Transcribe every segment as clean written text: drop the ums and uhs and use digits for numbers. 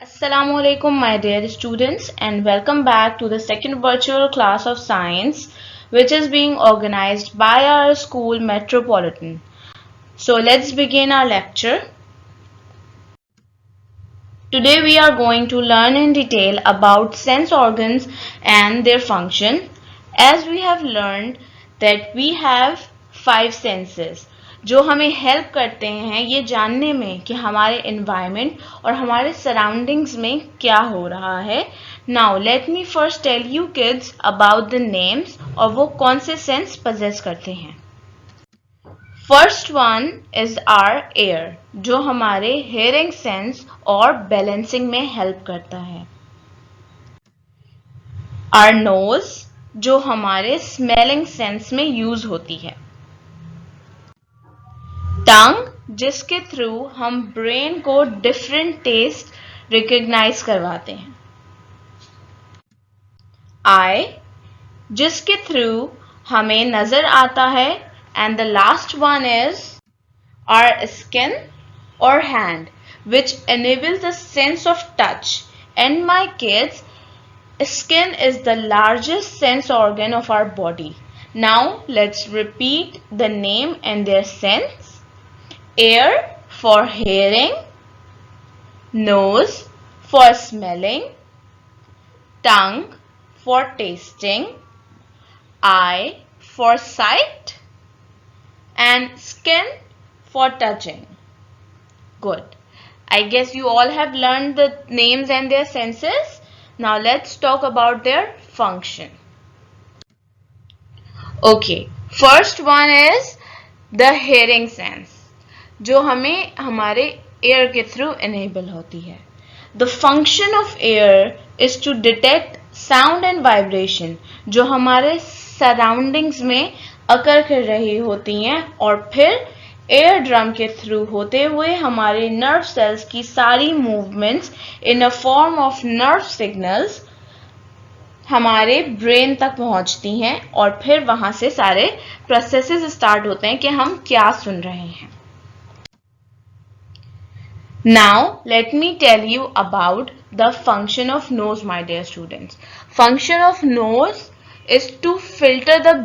Assalamualaikum my dear students and welcome back to the second virtual class of science which is being organized by our school Metropolitan. So let's begin our lecture. Today we are going to learn in detail about sense organs and their function. As we have learned that we have 5 senses जो हमें help करते हैं ये जानने में कि हमारे environment और हमारे सराउंडिंग्स में क्या हो रहा है. Now let me first tell you kids about the names और वो कौन से सेंस पजेस करते हैं. First one is our ear जो हमारे हेयरिंग सेंस और बैलेंसिंग में हेल्प करता है. आर नोज जो हमारे स्मेलिंग सेंस में यूज होती है. टंग जिसके थ्रू हम ब्रेन को डिफरेंट टेस्ट रिकॉग्नाइज करवाते हैं. आई जिसके थ्रू हमें नजर आता है. And the last one is our skin or hand, which enables the sense of touch. And my kids, skin is the largest sense organ of our body. Now let's repeat the name and their sense. Ear for hearing, nose for smelling, tongue for tasting, eye for sight, and skin for touching. Good. I guess you all have learned the names and their senses. Now let's talk about their function. Okay. First one is the hearing sense जो हमें हमारे ear के through enable होती है. The function of ear is to detect sound and vibration जो हमारे surroundings में अकर कर रही होती हैं और फिर एयर ड्रम के थ्रू होते हुए हमारे नर्व सेल्स की सारी movements in a form of nerve signals हमारे ब्रेन तक पहुंचती हैं और फिर वहां से सारे प्रोसेसेस स्टार्ट होते हैं कि हम क्या सुन रहे हैं. Now let me tell you about the function of nose, my dear students. Function of nose is to filter the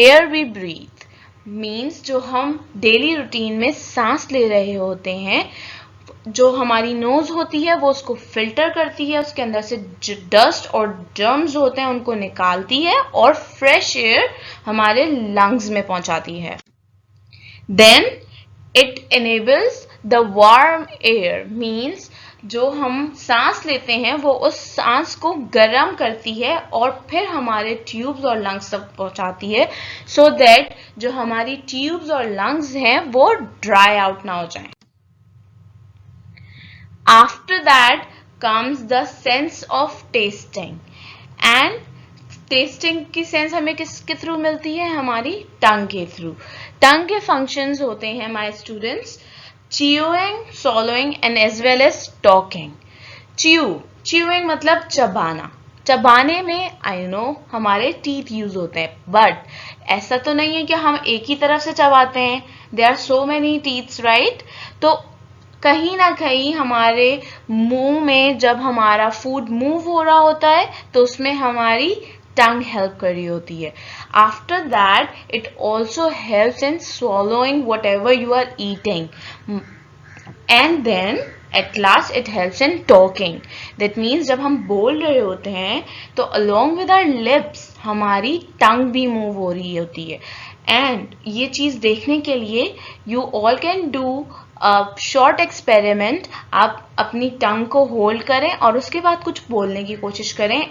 air we breathe. Means जो हम डेली रूटीन में सांस ले रहे होते हैं जो हमारी नोज होती है वो उसको फिल्टर करती है. उसके अंदर से डस्ट और जर्म्स होते हैं उनको निकालती है और फ्रेश एयर हमारे लंग्स में पहुंचाती है. Then it enables the warm air means जो हम सांस लेते हैं वो उस सांस को गर्म करती है और फिर हमारे ट्यूब्स और लंग्स तक पहुंचाती है so that जो हमारी ट्यूब्स और लंग्स हैं वो ड्राई आउट ना हो जाएं. After that comes the sense of tasting and testing की सेंस हमें किसके थ्रू मिलती है हमारी टंग के थ्रू. टंग के फंक्शंस होते हैं my students chewing, swallowing and as well as talking. Chewing मतलब चबाना. चबाने में आई नो हमारे टीथ यूज होते हैं बट ऐसा तो नहीं है कि हम एक ही तरफ से चबाते हैं. There are so many teeths right. तो कहीं ना कहीं हमारे मुंह में जब हमारा फूड मूव हो रहा होता है तो उसमें हमारी टंग हेल्प कर रही होती है. After that it also helps in swallowing whatever you are eating and then at last it helps in talking. that means जब हम बोल रहे होते हैं तो along with our lips हमारी टंग भी मूव हो रही होती है. एंड ये चीज देखने के लिए you all can do short experiment. आप अपनी टंग को होल्ड करें और उसके बाद कुछ बोलने की कोशिश करें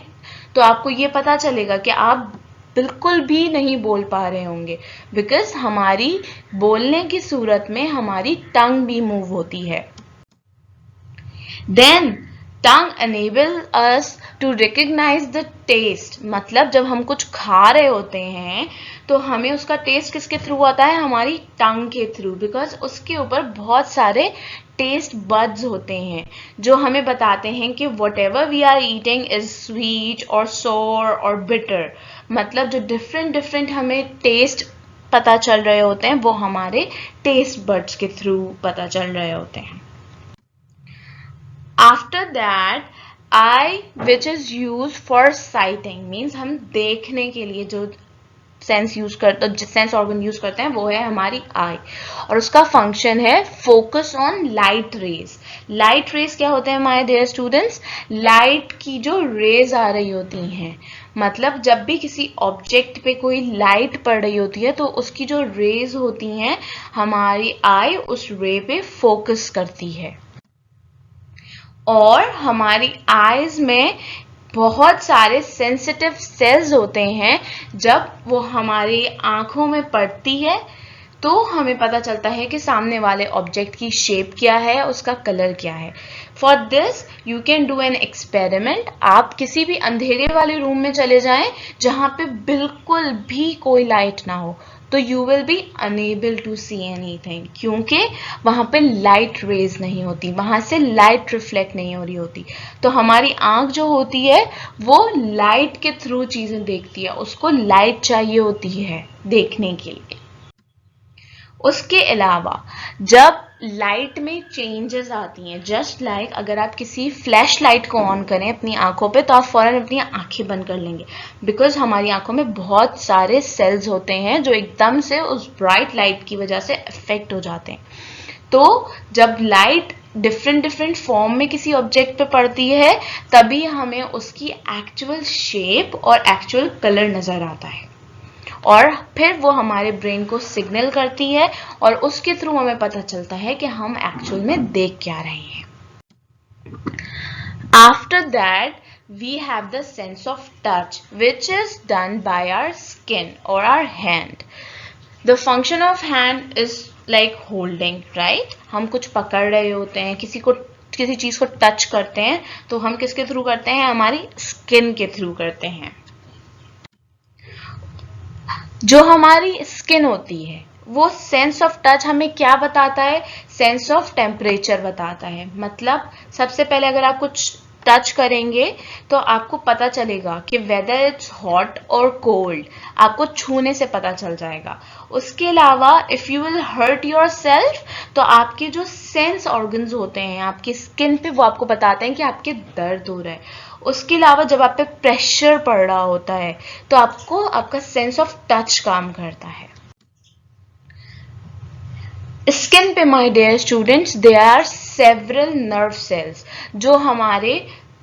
तो आपको ये पता चलेगा कि आप बिल्कुल भी नहीं बोल पा रहे होंगे बिकॉज हमारी बोलने की सूरत में हमारी टंग भी मूव होती है. Then tongue enable us to recognize the taste. मतलब जब हम कुछ खा रहे होते हैं तो हमें उसका टेस्ट किसके थ्रू आता है हमारी टंग के थ्रू बिकॉज उसके ऊपर बहुत सारे टेस्ट बड्स होते हैं जो हमें बताते हैं कि whatever we are eating is sweet or sour or bitter. मतलब जो डिफरेंट हमें टेस्ट पता चल रहे होते हैं वो हमारे टेस्ट बड्स के थ्रू पता चल रहे होते हैं. After that, eye which is used for sighting means हम देखने के लिए जो सेंस ऑर्गन यूज करते हैं वो है हमारी आई, और उसका फंक्शन है focus on light rays. Light rays क्या होते हैं माय डियर स्टूडेंट्स? लाइट की जो रेज आ रही होती हैं, मतलब जब भी किसी ऑब्जेक्ट पे कोई लाइट पड़ रही होती है तो उसकी जो रेज होती हैं हमारी आई उस रे पे फोकस करती है। और हमारी आईज में बहुत सारे सेंसिटिव सेल्स होते हैं, जब वो हमारी आंखों में पड़ती है तो हमें पता चलता है कि सामने वाले ऑब्जेक्ट की शेप क्या है, उसका कलर क्या है। For this you can do an experiment. आप किसी भी अंधेरे वाले रूम में चले जाएं जहां पे बिल्कुल भी कोई लाइट ना हो, तो you will be unable to see anything, क्योंकि वहां पे लाइट रेज नहीं होती, वहां से लाइट रिफ्लेक्ट नहीं हो रही होती। तो हमारी आंख जो होती है वो लाइट के थ्रू चीजें देखती है, उसको लाइट चाहिए होती है देखने के लिए। उसके अलावा जब लाइट में चेंजेस आती हैं, जस्ट लाइक अगर आप किसी फ्लैश लाइट को ऑन करें अपनी आंखों पे तो आप फौरन अपनी आंखें बंद कर लेंगे, बिकॉज हमारी आंखों में बहुत सारे सेल्स होते हैं जो एकदम से उस ब्राइट लाइट की वजह से अफेक्ट हो जाते हैं। तो जब लाइट डिफरेंट डिफरेंट फॉर्म में किसी ऑब्जेक्ट पे पड़ती है तभी हमें उसकी एक्चुअल शेप और एक्चुअल कलर नजर आता है, और फिर वो हमारे ब्रेन को सिग्नल करती है और उसके थ्रू हमें पता चलता है कि हम एक्चुअल में देख क्या रहे हैं। After that we have the sense of touch which is done by our skin or our hand. The function of hand is like holding, right? हम कुछ पकड़ रहे होते हैं, किसी चीज को टच करते हैं तो हम किसके थ्रू करते हैं? हमारी स्किन के थ्रू करते हैं। जो हमारी स्किन होती है वो सेंस ऑफ टच हमें क्या बताता है? सेंस ऑफ टेम्परेचर बताता है। मतलब सबसे पहले अगर आप कुछ टच करेंगे तो आपको पता चलेगा कि वेदर इट्स हॉट और कोल्ड, आपको छूने से पता चल जाएगा। उसके अलावा if you will hurt yourself तो आपके जो सेंस ऑर्गन्स होते हैं आपकी स्किन पे वो आपको बताते हैं कि आपके दर्द हो रहा है। उसके अलावा जब आप पे प्रेशर पड़ रहा होता है तो आपको आपका सेंस ऑफ टच काम करता है। स्किन पे my dear students there are several nerve cells जो हमारे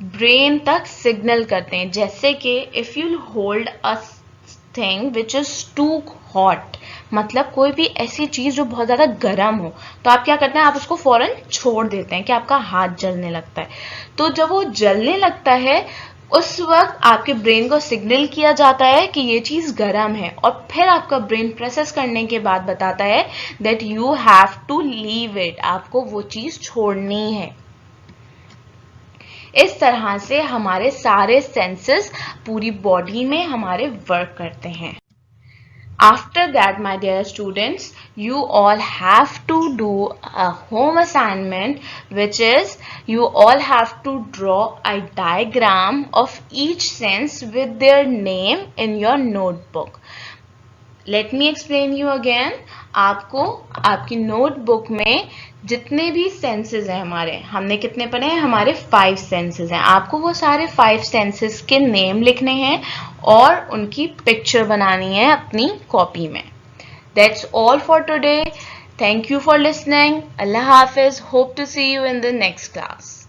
ब्रेन तक सिग्नल करते हैं, जैसे कि if you hold a thing which is too hot, मतलब कोई भी ऐसी चीज जो बहुत ज्यादा गर्म हो तो आप क्या करते हैं? आप उसको फौरन छोड़ देते हैं कि आपका हाथ जलने लगता है। तो जब वो जलने लगता है उस वक्त आपके ब्रेन को सिग्नल किया जाता है कि ये चीज गर्म है, और फिर आपका ब्रेन प्रोसेस करने के बाद बताता है that you have to leave it, आपको वो चीज छोड़नी है। इस तरह से हमारे सारे सेंसेस पूरी बॉडी में हमारे वर्क करते हैं। After that, my dear students, you all have to do a home assignment, which is you all have to draw a diagram of each sense with their name in your notebook. Let me explain you again. आपको आपकी notebook में जितने भी senses हैं हमारे, हमने कितने पढ़े हैं? हमारे 5 सेंसेस हैं। आपको वो सारे 5 सेंसेस के नेम लिखने हैं और उनकी पिक्चर बनानी है अपनी कॉपी में। That's all for today. Thank you for listening. Allah Hafiz. Hope to see you in the next class.